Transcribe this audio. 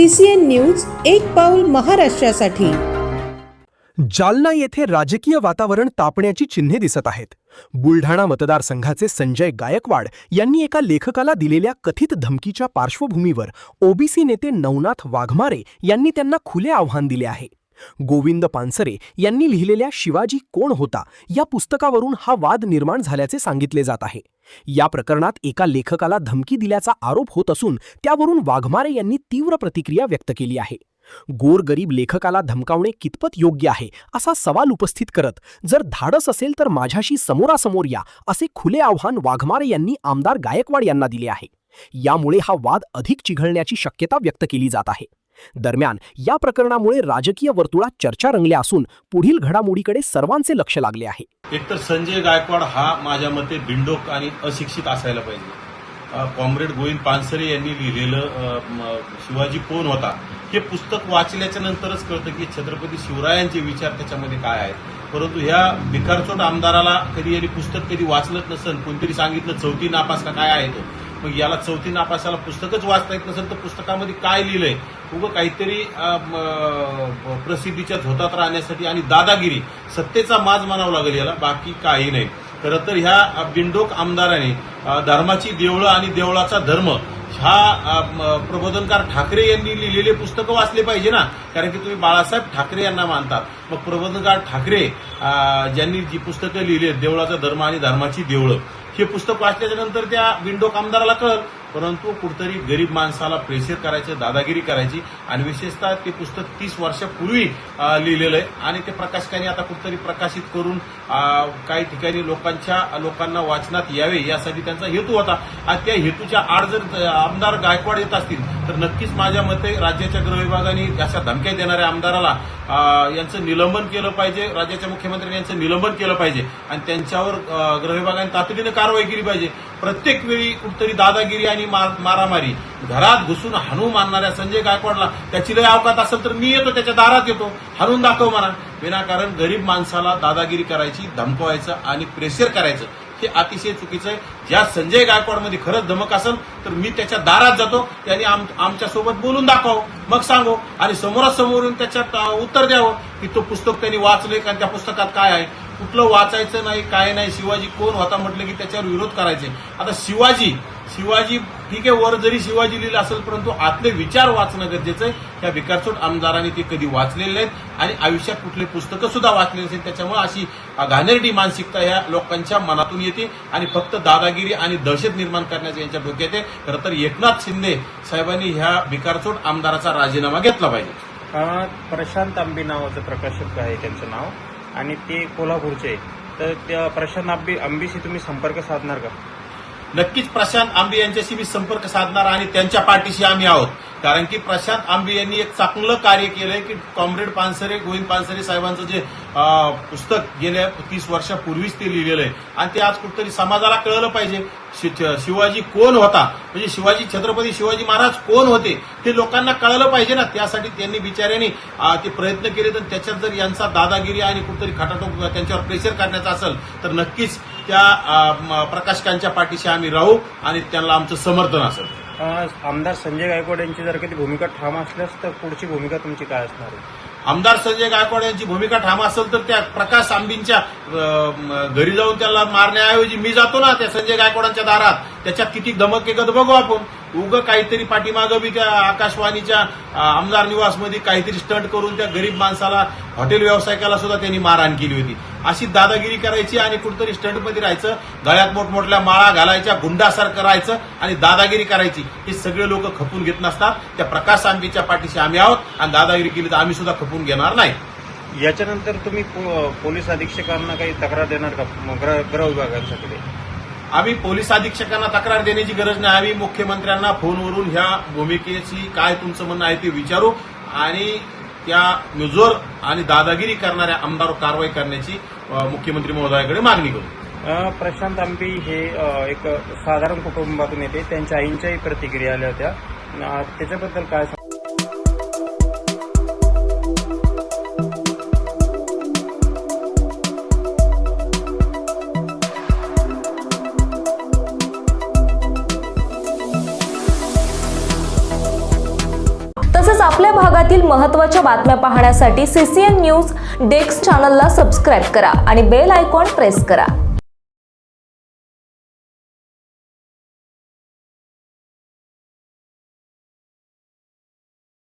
CCN news एक पाऊल महाराष्ट्रासाठी। जालना येथे राजकीय वातावरण तापण्याची चिन्हे दिसत आहेत। बुलढाणा मतदारसंघाचे संजय गायकवाड यांनी एका लेखकाला दिलेल्या कथित धमकीच्या पार्श्वभूमीवर ओबीसी नेते नवनाथ वाघमारे यांनी त्यांना खुले आव्हान दिले आहे। गोविंद पानसरे यांनी लिहिलेल्या शिवाजी कोण होता या पुस्तकावरून हा वाद निर्माण झाल्याचे सांगितले जात आहे। या प्रकरणात एका लेखकाला धमकी दिल्याचा आरोप होत असून त्यावरून वाघमारे यांनी तीव्र प्रतिक्रिया व्यक्त केली आहे। गोरगरीब लेखकाला धमकावणे कितपत योग्य आहे असा सवाल उपस्थित करत जर धाडस असेल तर माझ्याशी समोरासमोर या असे खुले आव्हान वाघमारे यांनी आमदार गायकवाड यांना दिले आहे। यामुळे हा वाद अधिक चिघळण्याची शक्यता व्यक्त केली जात आहे। दरम्यान या प्रकरणामुळे राजकीय वर्तुळात चर्चा रंगल्या असून पुढील घडामोडीकडे सर्वांचे लक्ष लागले आहे। एकतर संजय गायकवाड हा माझ्या मते बिंडोक आणि अशिक्षित असायला पाहिजे। कॉम्रेड गोविंद पानसरे यांनी लिहिलेलं शिवाजी कोण होता हे पुस्तक वाचल्याच्या नंतरच कळतं की छत्रपती शिवरायांचे विचार त्याच्यामध्ये काय आहेत। परंतु ह्या भिकारचोट आमदाराला कधी यांनी पुस्तक कधी वाचलंच नसेल, कोणतरी सांगितलं चौथी नापास का काय आहे तो, मग याला चौथी नापासाला पुस्तकच वाचता येत नसेल तर पुस्तकामध्ये काय लिहिलंय, उगं काहीतरी प्रसिद्धीच्या झोतात राहण्यासाठी आणि दादागिरी सत्तेचा माज म्हणावं लागेल याला, बाकी काही नाही। खरं तर ह्या बिंडोक आमदाराने धर्माची देवळं आणि देवळाचा धर्म ह्या प्रबोधनकार ठाकरे यांनी लिहिलेले पुस्तकं वाचले पाहिजे ना, कारण की तुम्ही बाळासाहेब ठाकरे यांना मानतात। मग प्रबोधनकार ठाकरे ज्यांनी जी पुस्तकं लिहिली देवळाचा धर्म आणि धर्माची देवळं हे पुस्तक वाचल्याच्या नंतर त्या बिंडोक आमदाराला कळलं, परंतु कुठतरी गरीब माणसाला प्रेशर करायचं, दादागिरी करायची आणि विशेषतः ते पुस्तक 30 वर्षापूर्वी लिहिलेलं आहे आणि ते प्रकाशकांनी आता कुठतरी प्रकाशित करून काही ठिकाणी लोकांना वाचनात यावे यासाठी त्यांचा हेतू होता। आणि त्या हेतूच्या आड जर आमदार गायकवाड येत असतील तर नक्कीच माझ्या मते राज्याच्या गृह विभागाने अशा धमक्या देणाऱ्या आमदाराला यांचं निलंबन केलं पाहिजे, राज्याच्या मुख्यमंत्र्यांनी यांचं निलंबन केलं पाहिजे आणि त्यांच्यावर गृह विभागाने तातडीने कारवाई केली पाहिजे। प्रत्येक वेळी कुठतरी दादागिरी आणि मारामारी घरात घुसून हाणून मारणाऱ्या संजय गायकवाडला त्याची लय अवकात असेल तर मी येतो, त्याच्या दारात येतो, हाणून दाखव म्हणा। विनाकारण गरीब माणसाला दादागिरी करायची, धमकवायचं आणि प्रेशर करायचं हे अतिशय चुकीचं आहे। ज्या संजय गायकवाडमध्ये खरंच धमक असेल तर मी त्याच्या दारात जातो, त्यांनी आमच्यासोबत बोलून दाखव, मग सांगो आणि समोरासमोरून त्याच्यात उत्तर द्यावं की तो पुस्तक त्यांनी वाचलंय का, त्या पुस्तकात काय आहे, कुठलं वाचायचं नाही, काय नाही। शिवाजी कोण होता म्हटलं की त्याच्यावर विरोध करायचे। आता शिवाजी ठीक आहे, वर जरी शिवाजी लिहिलं असेल परंतु आतले विचार वाचणं गरजेचं आहे। त्या भिकारचोट आमदारांनी ते कधी वाचलेले नाहीत आणि आयुष्यात कुठले पुस्तकं सुद्धा वाचलेली नसेल, त्याच्यामुळे अशी घाणेरडी मानसिकता ह्या लोकांच्या मनातून येते आणि फक्त दादागिरी आणि दहशत निर्माण करण्याचं यांच्या डोक्यात आहे। खरं तर एकनाथ शिंदे साहेबांनी ह्या भिकारचोट आमदाराचा राजीनामा घेतला पाहिजे। प्रशांत आंबे नावाचं प्रकाशक आहे त्यांचं नाव आणि ते कोल्हापूरचे, तर त्या प्रशांत आंबेशी तुम्ही संपर्क साधणार का? नक्कीच प्रशांत आंबे यांच्याशी मी संपर्क साधणार आणि त्यांच्या पाठीशी आम्ही आहोत, कारण की प्रशांत आंबे यांनी एक चांगलं कार्य केलंय की कॉम्रेड पानसरे गोविंद पानसरे साहेबांचं जे पुस्तक गेल्या 30 वर्षापूर्वीच ते लिहिलेलं आहे आणि ते आज कुठतरी समाजाला कळलं पाहिजे। शिवाजी कोण होता म्हणजे छत्रपती शिवाजी महाराज कोण होते ते लोकांना कळलं पाहिजे ना, त्यासाठी त्यांनी बिचाऱ्यांनी ते प्रयत्न केले। तर त्याच्यात जर यांचा दादागिरी आणि कुठतरी खटाटोप त्यांच्यावर प्रेशर करण्याचा असेल तर नक्कीच त्या प्रकाशकांच्या पाठीशी आम्ही राहू आणि त्यांना आमचं समर्थन असेल। आमदार संजय गायकवाड यांची जर कधी भूमिका ठाम असल्यास तर पुढची भूमिका तुमची काय असणार आहे? आमदार संजय गायकवाड यांची भूमिका ठाम असेल तर त्या प्रकाश आंबींच्या घरी जाऊन त्याला मारण्याऐवजी मी जातो ना त्या संजय गायकवाडांच्या दारात, त्याच्यात किती धमक आहे बघू आपण। उगं काहीतरी पाठीमागं बी त्या आकाशवाणीच्या आमदार निवासमध्ये काहीतरी स्टंट करून त्या गरीब माणसाला, हॉटेल व्यावसायिकाला सुद्धा त्यांनी मारहाण केली होती। अशी दादागिरी करायची आणि कुठतरी स्टंटमध्ये राहायचं, गळ्यात मोठमोठल्या माळा घालायच्या, गुंडासारखं राहायचं आणि दादागिरी करायची, हे सगळे लोक खपून घेत नसतात। त्या प्रकाश आंबेच्या पाठीशी आम्ही आहोत आणि दादागिरी केली तर आम्ही सुद्धा खपून घेणार नाही। याच्यानंतर तुम्ही पोलीस अधीक्षकांना काही तक्रार देणार का गृह विभागांसाठी? आम्ही पोलीस अधीक्षकांना तक्रार देण्याची गरज नाही, आम्ही मुख्यमंत्र्यांना फोनवरून ह्या भूमिकेची काय तुमचं म्हणणं आहे ते विचारू आणि त्या मुजोर आणि दादागिरी करणाऱ्या आमदारावर कारवाई करण्याची मुख्यमंत्री महोदयाकडे मागणी करू। प्रशांत आंबे हे एक साधारण कुटुंबातून येते, त्यांच्या आईंच्याही प्रतिक्रिया आल्या होत्या, त्याच्याबद्दल काय? तसेच आपल्या भागातील महत्त्वाच्या बातम्या पाहण्यासाठी CCN न्यूज डेस्क चॅनलला सबस्क्राईब करा आणि बेल आयकॉन प्रेस करा.